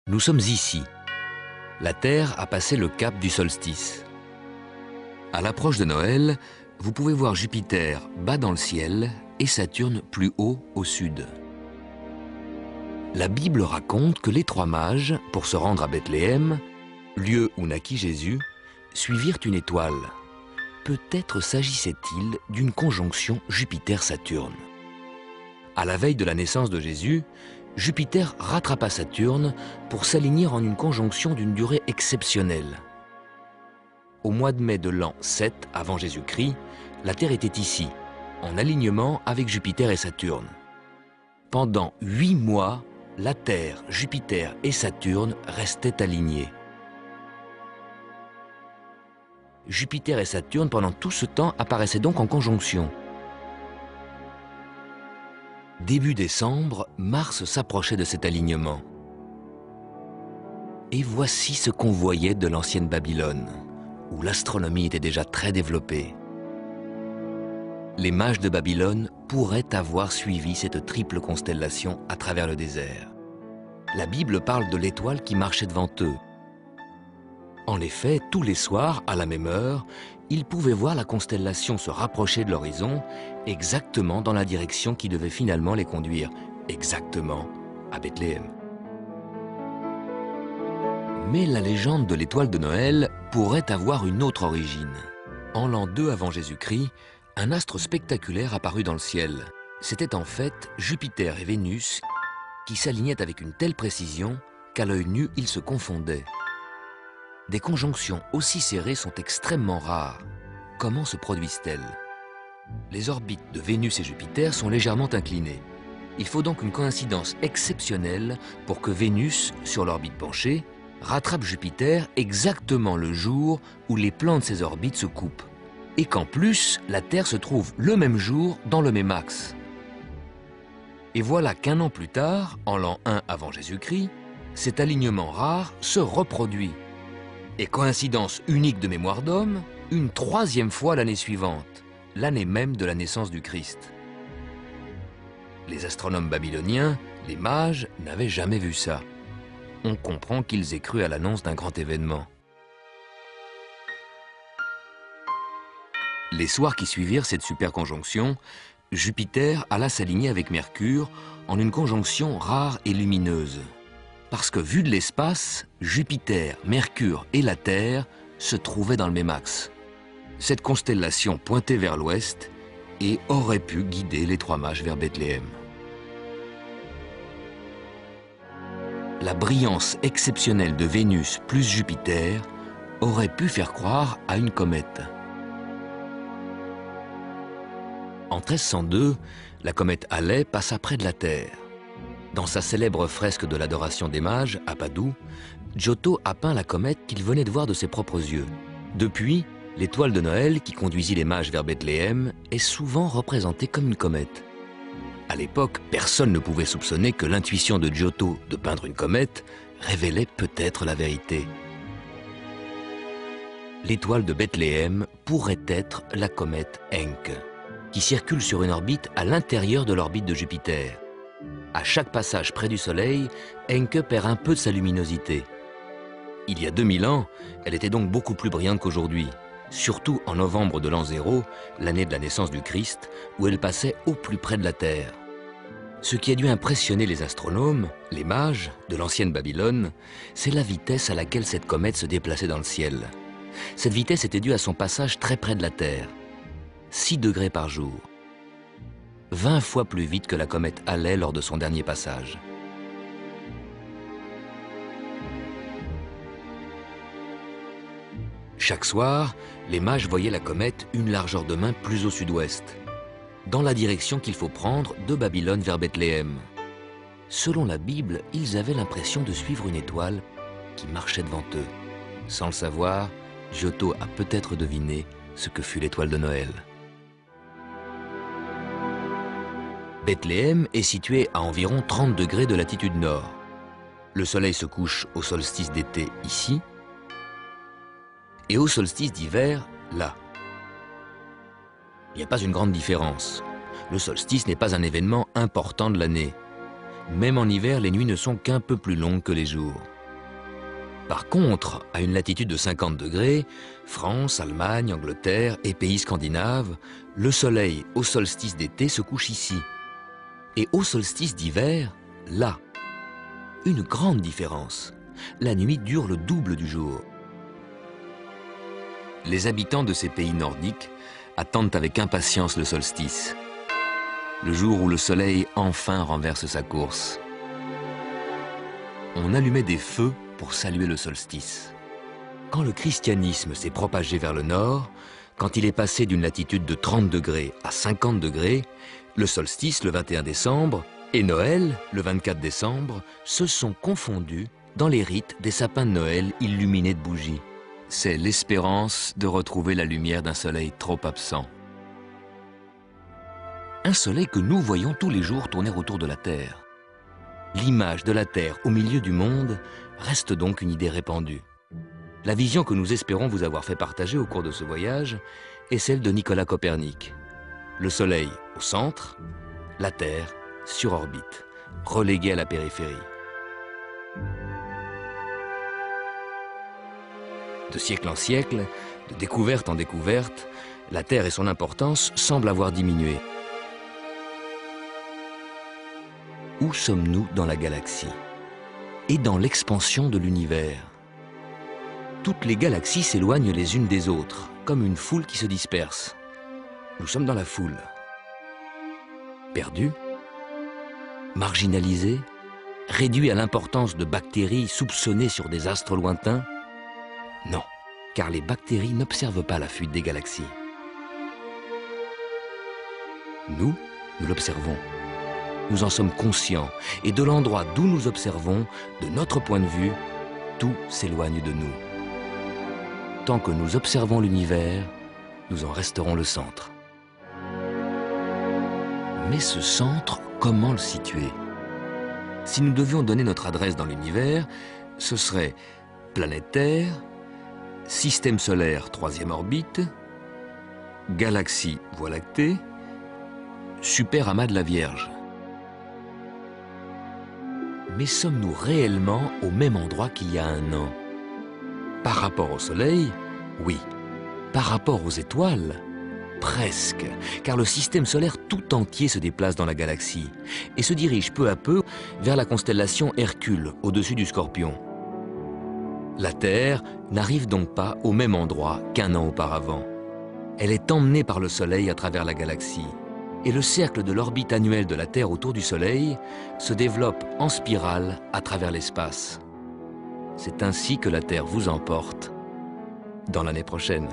Nous sommes ici. La Terre a passé le cap du solstice. À l'approche de Noël, vous pouvez voir Jupiter bas dans le ciel et Saturne plus haut au sud. La Bible raconte que les trois mages, pour se rendre à Bethléem, lieu où naquit Jésus, suivirent une étoile. Peut-être s'agissait-il d'une conjonction Jupiter-Saturne. À la veille de la naissance de Jésus, Jupiter rattrapa Saturne pour s'aligner en une conjonction d'une durée exceptionnelle. Au mois de mai de l'an 7 avant Jésus-Christ, la Terre était ici, en alignement avec Jupiter et Saturne. Pendant 8 mois, la Terre, Jupiter et Saturne restaient alignés. Jupiter et Saturne, pendant tout ce temps, apparaissaient donc en conjonction. Début décembre, Mars s'approchait de cet alignement. Et voici ce qu'on voyait de l'ancienne Babylone, où l'astronomie était déjà très développée. Les mages de Babylone pourraient avoir suivi cette triple constellation à travers le désert. La Bible parle de l'étoile qui marchait devant eux. En effet, tous les soirs, à la même heure, ils pouvaient voir la constellation se rapprocher de l'horizon, exactement dans la direction qui devait finalement les conduire, exactement à Bethléem. Mais la légende de l'étoile de Noël pourrait avoir une autre origine. En l'an 2 avant Jésus-Christ, un astre spectaculaire apparut dans le ciel. C'était en fait Jupiter et Vénus qui s'alignaient avec une telle précision qu'à l'œil nu, ils se confondaient. Des conjonctions aussi serrées sont extrêmement rares. Comment se produisent-elles? Les orbites de Vénus et Jupiter sont légèrement inclinées. Il faut donc une coïncidence exceptionnelle pour que Vénus, sur l'orbite penchée, rattrape Jupiter exactement le jour où les plans de ses orbites se coupent. Et qu'en plus, la Terre se trouve le même jour dans le même axe. Et voilà qu'un an plus tard, en l'an 1 avant Jésus-Christ, cet alignement rare se reproduit. Et coïncidence unique de mémoire d'homme, une troisième fois l'année suivante, l'année même de la naissance du Christ. Les astronomes babyloniens, les mages, n'avaient jamais vu ça. On comprend qu'ils aient cru à l'annonce d'un grand événement. Les soirs qui suivirent cette superconjonction, Jupiter alla s'aligner avec Mercure en une conjonction rare et lumineuse. Parce que vu de l'espace, Jupiter, Mercure et la Terre se trouvaient dans le même axe. Cette constellation pointait vers l'ouest et aurait pu guider les trois mages vers Bethléem. La brillance exceptionnelle de Vénus plus Jupiter aurait pu faire croire à une comète. En 1302, la comète Halley passa près de la Terre. Dans sa célèbre fresque de l'adoration des mages, à Padoue, Giotto a peint la comète qu'il venait de voir de ses propres yeux. Depuis, l'étoile de Noël qui conduisit les mages vers Bethléem est souvent représentée comme une comète. À l'époque, personne ne pouvait soupçonner que l'intuition de Giotto de peindre une comète révélait peut-être la vérité. L'étoile de Bethléem pourrait être la comète Encke, qui circule sur une orbite à l'intérieur de l'orbite de Jupiter. À chaque passage près du Soleil, Encke perd un peu de sa luminosité. Il y a 2000 ans, elle était donc beaucoup plus brillante qu'aujourd'hui, surtout en novembre de l'an 0, l'année de la naissance du Christ, où elle passait au plus près de la Terre. Ce qui a dû impressionner les astronomes, les mages de l'ancienne Babylone, c'est la vitesse à laquelle cette comète se déplaçait dans le ciel. Cette vitesse était due à son passage très près de la Terre, 6 degrés par jour. 20 fois plus vite que la comète Halley lors de son dernier passage. Chaque soir, les mages voyaient la comète une largeur de main plus au sud-ouest, dans la direction qu'il faut prendre de Babylone vers Bethléem. Selon la Bible, ils avaient l'impression de suivre une étoile qui marchait devant eux. Sans le savoir, Giotto a peut-être deviné ce que fut l'étoile de Noël. Bethléem est située à environ 30 degrés de latitude nord. Le soleil se couche au solstice d'été ici et au solstice d'hiver là. Il n'y a pas une grande différence. Le solstice n'est pas un événement important de l'année. Même en hiver, les nuits ne sont qu'un peu plus longues que les jours. Par contre, à une latitude de 50 degrés, France, Allemagne, Angleterre et pays scandinaves, le soleil au solstice d'été se couche ici. Et au solstice d'hiver, là. Une grande différence. La nuit dure le double du jour. Les habitants de ces pays nordiques attendent avec impatience le solstice. Le jour où le soleil enfin renverse sa course. On allumait des feux pour saluer le solstice. Quand le christianisme s'est propagé vers le nord, quand il est passé d'une latitude de 30 degrés à 50 degrés, le solstice le 21 décembre et Noël le 24 décembre se sont confondus dans les rites des sapins de Noël illuminés de bougies. C'est l'espérance de retrouver la lumière d'un soleil trop absent. Un soleil que nous voyons tous les jours tourner autour de la Terre. L'image de la Terre au milieu du monde reste donc une idée répandue. La vision que nous espérons vous avoir fait partager au cours de ce voyage est celle de Nicolas Copernic. Le Soleil au centre, la Terre sur orbite, reléguée à la périphérie. De siècle en siècle, de découverte en découverte, la Terre et son importance semblent avoir diminué. Où sommes-nous dans la galaxie et dans l'expansion de l'univers? Toutes les galaxies s'éloignent les unes des autres, comme une foule qui se disperse. Nous sommes dans la foule. Perdus? Marginalisés? Réduits à l'importance de bactéries soupçonnées sur des astres lointains? Non, car les bactéries n'observent pas la fuite des galaxies. Nous l'observons. Nous en sommes conscients, et de l'endroit d'où nous observons, de notre point de vue, tout s'éloigne de nous. Tant que nous observons l'univers, nous en resterons le centre. Mais ce centre, comment le situer? Si nous devions donner notre adresse dans l'univers, ce serait planète Terre, système solaire, troisième orbite, galaxie, Voie lactée, super amas de la Vierge. Mais sommes-nous réellement au même endroit qu'il y a un an? Par rapport au Soleil, oui. Par rapport aux étoiles, presque. Car le système solaire tout entier se déplace dans la galaxie et se dirige peu à peu vers la constellation Hercule, au-dessus du Scorpion. La Terre n'arrive donc pas au même endroit qu'un an auparavant. Elle est emmenée par le Soleil à travers la galaxie. Et le cercle de l'orbite annuelle de la Terre autour du Soleil se développe en spirale à travers l'espace. C'est ainsi que la Terre vous emporte dans l'année prochaine.